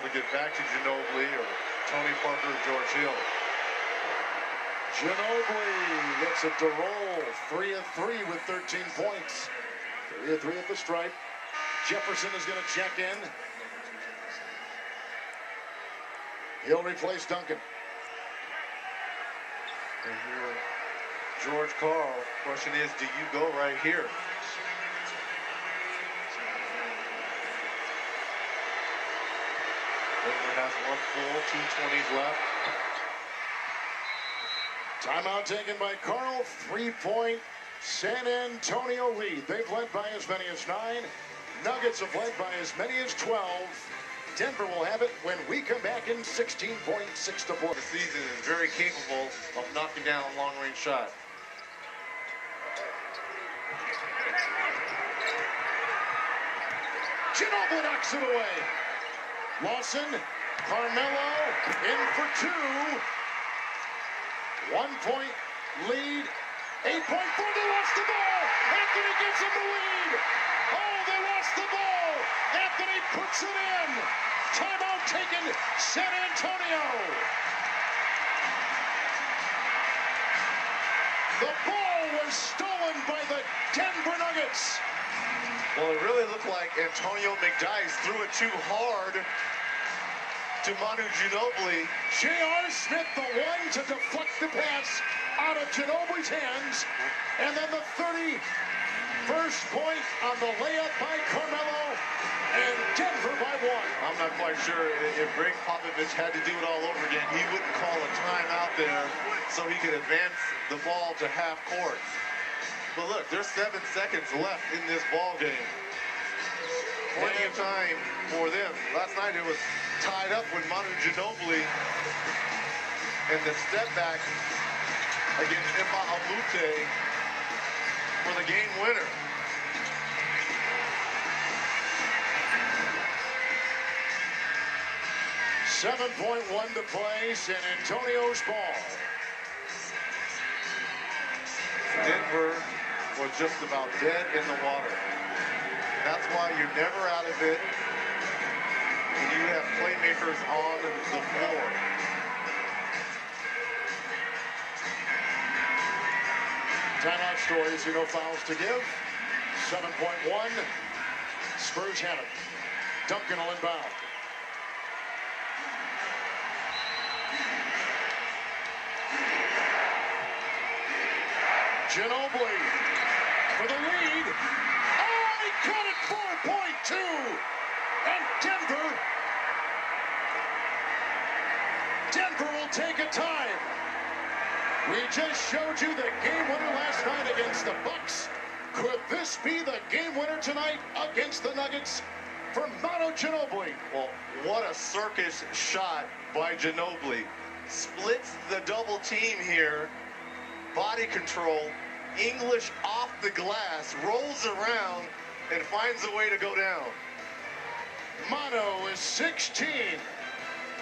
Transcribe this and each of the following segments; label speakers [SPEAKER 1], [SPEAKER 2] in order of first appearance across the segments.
[SPEAKER 1] to get back to Ginobili or Tony Parker or George Hill.
[SPEAKER 2] Ginobili gets it to roll. 3 of 3 with 13 points. 3 of 3 at the stripe. Jefferson is going to check in. He'll replace Duncan.
[SPEAKER 1] And here, George Karl. Question is, do you go right here? Denver has one full, 2:20 left.
[SPEAKER 2] Timeout taken by Karl. 3-point San Antonio lead. They've led by as many as 9. Nuggets have led by as many as 12. Denver will have it when we come back in 16.6 to 4.
[SPEAKER 1] The season is very capable of knocking down a long-range shot.
[SPEAKER 2] Ginobili knocks it away. Lawson, Carmelo in for 2. 1-point lead. 8.4. They lost the ball. Anthony gives them the lead. Oh, they lost the ball. Anthony puts it in. Timeout taken. San Antonio. The ball was stolen by the Denver Nuggets.
[SPEAKER 1] Well, it really looked like Antonio McDyess threw it too hard to Manu Ginobili.
[SPEAKER 2] J.R. Smith, the one to deflect the pass out of Ginobili's hands. And then the 31st point on the layup by Carmelo. And Denver by 1.
[SPEAKER 1] I'm not quite sure if Greg Popovich had to do it all over again, he wouldn't call a timeout there so he could advance the ball to half court. But look, there's 7 seconds left in this ball game. Plenty of time for them. Last night it was tied up with Manu Ginobili and the step back against Imba Amute for the game winner.
[SPEAKER 2] .1 to play, San Antonio's ball.
[SPEAKER 1] Denver was just about dead in the water. That's why you're never out of it when you have playmakers on the floor.
[SPEAKER 2] Timeout stories, no fouls to give. 7.1. Spurs have it. Duncan will inbound. Ginobili for the lead. Oh, he cut it 4.2. And Denver will take a time. We just showed you the game winner last night against the Bucks. Could this be the game winner tonight against the Nuggets for Manu Ginobili?
[SPEAKER 1] Well, what a circus shot by Ginobili. Splits the double team here. Body control, English off the glass, rolls around, and finds a way to go down.
[SPEAKER 2] Manu is 16.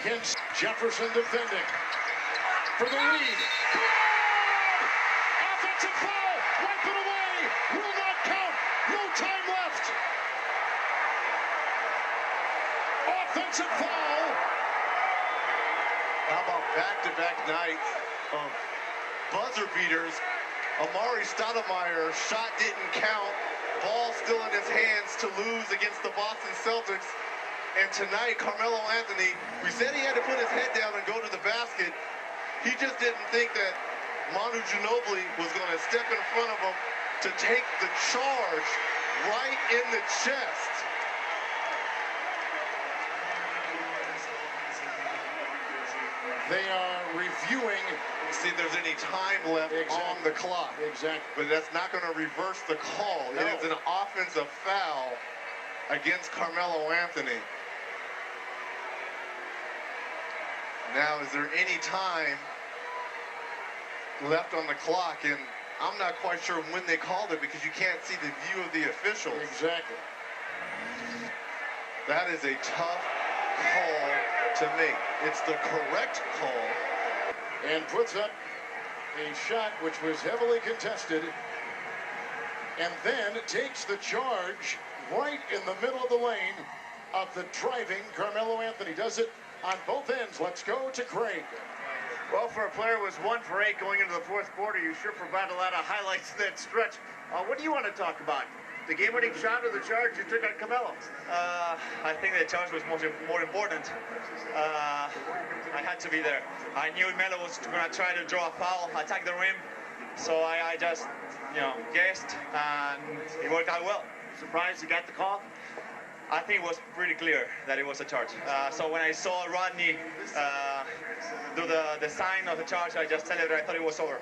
[SPEAKER 2] Against Jefferson defending for the lead. Offensive foul, wipe it away, will not count, no time left. Offensive foul.
[SPEAKER 1] How about back-to-back nights of buzzer beaters? Amari Stoudemire shot didn't count, ball still in his hands to lose against the Boston Celtics. And tonight, Carmelo Anthony, we said he had to put his head down and go to the basket. He just didn't think that Manu Ginobili was going to step in front of him to take the charge right in the chest.
[SPEAKER 2] They are reviewing.
[SPEAKER 1] See if there's any time left on the clock.
[SPEAKER 2] Exactly.
[SPEAKER 1] But that's not going to reverse the call.
[SPEAKER 2] No.
[SPEAKER 1] It is an offensive foul against Carmelo Anthony. Now, is there any time left on the clock? And I'm not quite sure when they called it because you can't see the view of the officials.
[SPEAKER 2] Exactly.
[SPEAKER 1] That is a tough call to make. It's the correct call.
[SPEAKER 2] And puts up a shot which was heavily contested. And then takes the charge right in the middle of the lane of the driving Carmelo Anthony. Does it on both ends. Let's go to Craig.
[SPEAKER 3] Well, for a player who was 1 for 8 going into the fourth quarter, you sure provide a lot of highlights in that stretch. What do you want to talk about? The game-winning shot or the charge you took on Carmelo?
[SPEAKER 4] I think the charge was more important. I had to be there. I knew Melo was going to try to draw a foul, attack the rim, so I just, guessed, and it worked out well.
[SPEAKER 3] Surprised you got the call?
[SPEAKER 4] I think it was pretty clear that it was a charge. So when I saw Rodney do the sign of the charge, I just tell you that I thought it was over.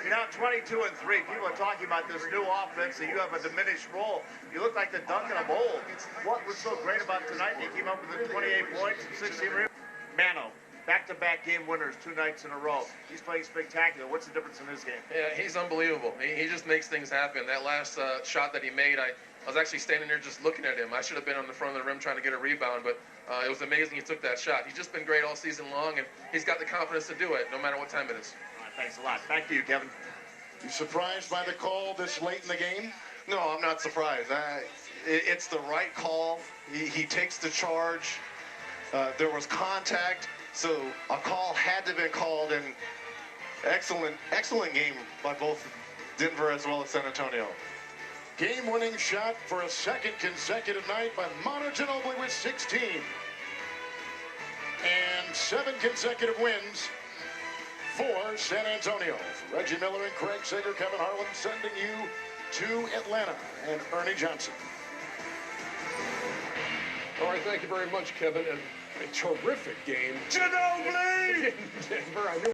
[SPEAKER 3] You're now 22 and 3. People are talking about this new offense, that you have a diminished role. You look like the Duncan of old. What was so great about tonight? You came up with the 28 points and 16 rebounds. Manu, back-to-back game winners 2 nights in a row. He's playing spectacular. What's the difference in his game?
[SPEAKER 5] Yeah, he's unbelievable. He just makes things happen. That last shot that he made, I was actually standing there just looking at him. I should have been on the front of the rim trying to get a rebound, but it was amazing he took that shot. He's just been great all season long, and he's got the confidence to do it no matter what time it is.
[SPEAKER 3] All right, thanks a lot. Back to you, Kevin.
[SPEAKER 2] You surprised by the call this late in the game?
[SPEAKER 1] No, I'm not surprised. It's the right call. He takes the charge. There was contact, so a call had to have been called, and excellent game by both Denver as well as San Antonio.
[SPEAKER 2] Game-winning shot for a second consecutive night by Manu Ginobili with 16. And 7 consecutive wins for San Antonio. For Reggie Miller and Craig Sager, Kevin Harlan sending you to Atlanta and Ernie Johnson.
[SPEAKER 6] All right, thank you very much, Kevin. And a terrific game.
[SPEAKER 3] Ginobili!
[SPEAKER 6] Denver, I knew